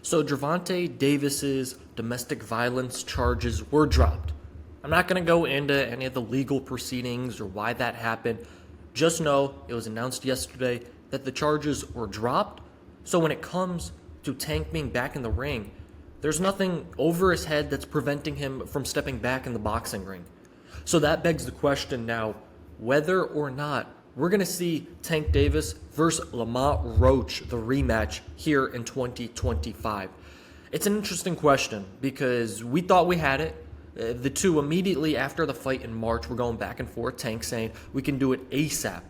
So Gervonta Davis's domestic violence charges were dropped. I'm not going to go into any of the legal proceedings or why that happened. Just know it was announced yesterday that the charges were dropped. So when it comes to Tank being back in the ring, there's nothing over his head that's preventing him from stepping back in the boxing ring. So that begs the question now, whether or not we're going to see Tank Davis versus Lamont Roach, the rematch, here in 2025. It's an interesting question because we thought we had it. The two immediately after the fight in March were going back and forth, Tank saying we can do it ASAP,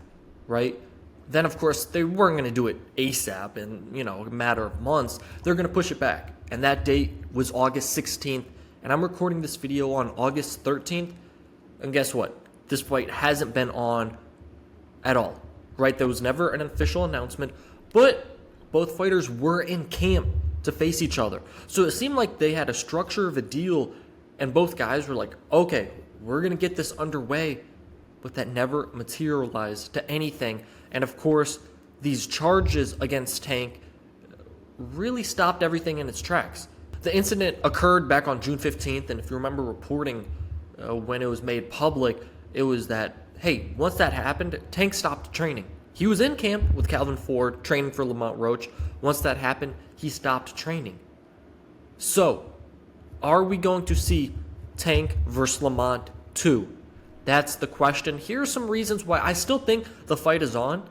right? Then, of course, they weren't going to do it ASAP in, a matter of months. They're going to push it back. And that date was August 16th. And I'm recording this video on August 13th. And guess what? This fight hasn't been on at all, right? There was never an official announcement, but both fighters were in camp to face each other. So it seemed like they had a structure of a deal, and both guys were like, okay, we're going to get this underway, but that never materialized to anything. And of course, these charges against Tank really stopped everything in its tracks. The incident occurred back on June 15th, and if you remember reporting when it was made public, it was that, hey, once that happened, Tank stopped training. He was in camp with Calvin Ford, training for Lamont Roach. Once that happened, he stopped training. So, are we going to see Tank versus Lamont 2? That's the question. Here are some reasons why I still think the fight is on.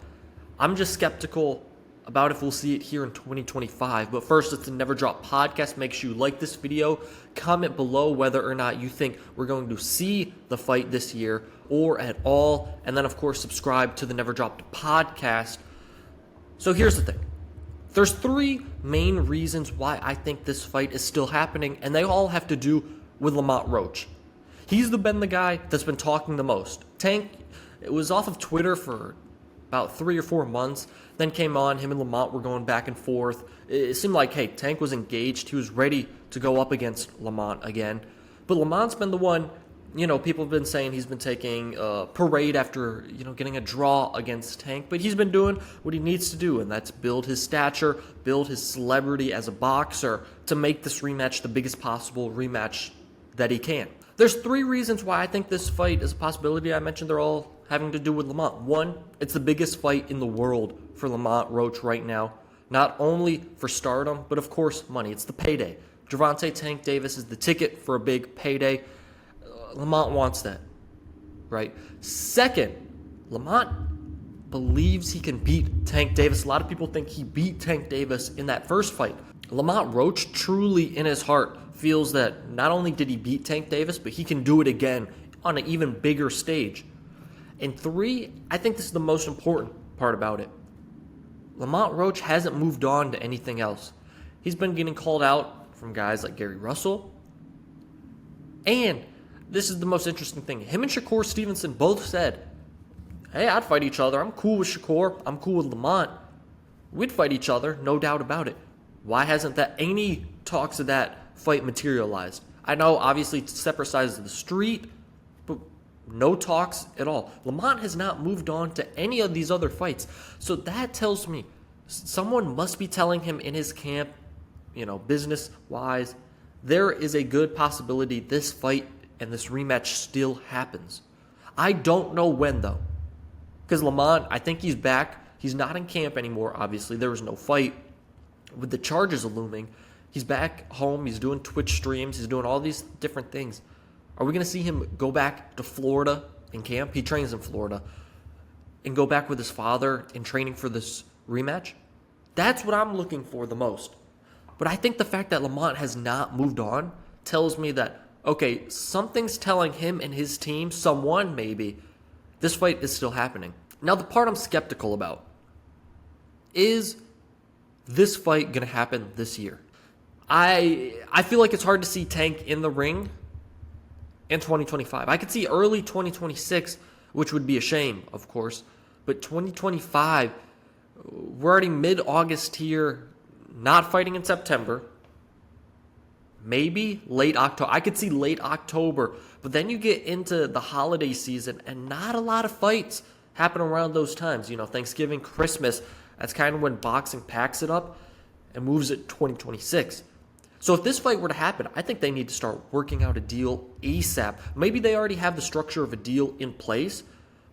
I'm just skeptical about if we'll see it here in 2025. But first, it's the Never Drop podcast. Make sure you like this video. Comment below whether or not you think we're going to see the fight this year or at all. And then, of course, subscribe to the Never Dropped podcast. So here's the thing. There's three main reasons why I think this fight is still happening, and they all have to do with Lamont Roach. He's been the guy that's been talking the most. Tank, it was off of Twitter for about 3 or 4 months, then came on. Him and Lamont were going back and forth. It seemed like, hey, Tank was engaged. He was ready to go up against Lamont again. But Lamont's been the one, people have been saying he's been taking a parade after, getting a draw against Tank. But he's been doing what he needs to do, and that's build his stature, build his celebrity as a boxer to make this rematch the biggest possible rematch that he can. There's 3 reasons why I think this fight is a possibility. I mentioned they're all having to do with Lamont. 1, it's the biggest fight in the world for Lamont Roach right now. Not only for stardom, but of course money. It's the payday. Gervonta Tank Davis is the ticket for a big payday. Lamont wants that, right? 2nd, Lamont believes he can beat Tank Davis. A lot of people think he beat Tank Davis in that first fight. Lamont Roach truly in his heart feels that not only did he beat Tank Davis, but he can do it again on an even bigger stage. And 3, I think this is the most important part about it. Lamont Roach hasn't moved on to anything else. He's been getting called out from guys like Gary Russell. And this is the most interesting thing. Him and Shakur Stevenson both said, hey, I'd fight each other. I'm cool with Shakur. I'm cool with Lamont. We'd fight each other, no doubt about it. Why hasn't any talks of that fight materialized? I know, obviously, it's separate sides of the street, but no talks at all. Lamont has not moved on to any of these other fights. So that tells me someone must be telling him in his camp, business-wise, there is a good possibility this fight and this rematch still happens. I don't know when, though. Because Lamont, I think he's back. He's not in camp anymore, obviously. There was no fight. With the charges looming, he's back home. He's doing Twitch streams. He's doing all these different things. Are we going to see him go back to Florida in camp? He trains in Florida. And go back with his father in training for this rematch? That's what I'm looking for the most. But I think the fact that Lamont has not moved on tells me that, okay, something's telling him and his team, someone maybe, this fight is still happening. Now, the part I'm skeptical about is this fight going to happen this year? I feel like it's hard to see Tank in the ring in 2025. I could see early 2026, which would be a shame, of course. But 2025, we're already mid-August here, not fighting in September. Maybe late October. I could see late October. But then you get into the holiday season, and not a lot of fights happen around those times. Thanksgiving, Christmas. That's kind of when boxing packs it up. and moves it to 2026. So if this fight were to happen, I think they need to start working out a deal ASAP. Maybe they already have the structure of a deal in place,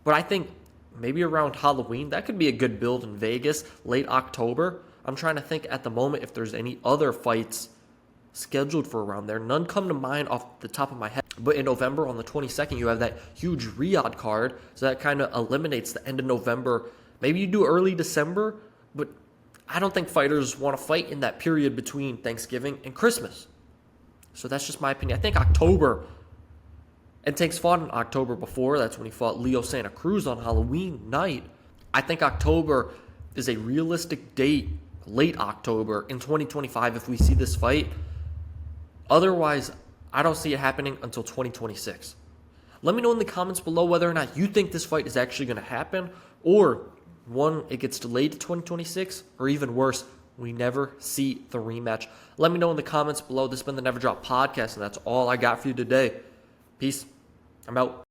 but I think maybe around Halloween, that could be a good build in Vegas, late October. I'm trying to think at the moment if there's any other fights scheduled for around there. None come to mind off the top of my head. But in November on the 22nd, you have that huge Riyadh card, so that kind of eliminates the end of November. Maybe you do early December, but I don't think fighters want to fight in that period between Thanksgiving and Christmas. So that's just my opinion. I think October, and Tank's fought in October before. That's when he fought Leo Santa Cruz on Halloween night. I think October is a realistic date, late October in 2025 if we see this fight. Otherwise, I don't see it happening until 2026. Let me know in the comments below whether or not you think this fight is actually going to happen, or one, it gets delayed to 2026, or even worse, we never see the rematch. Let me know in the comments below. This has been the Never Drop Podcast, and that's all I got for you today. Peace. I'm out.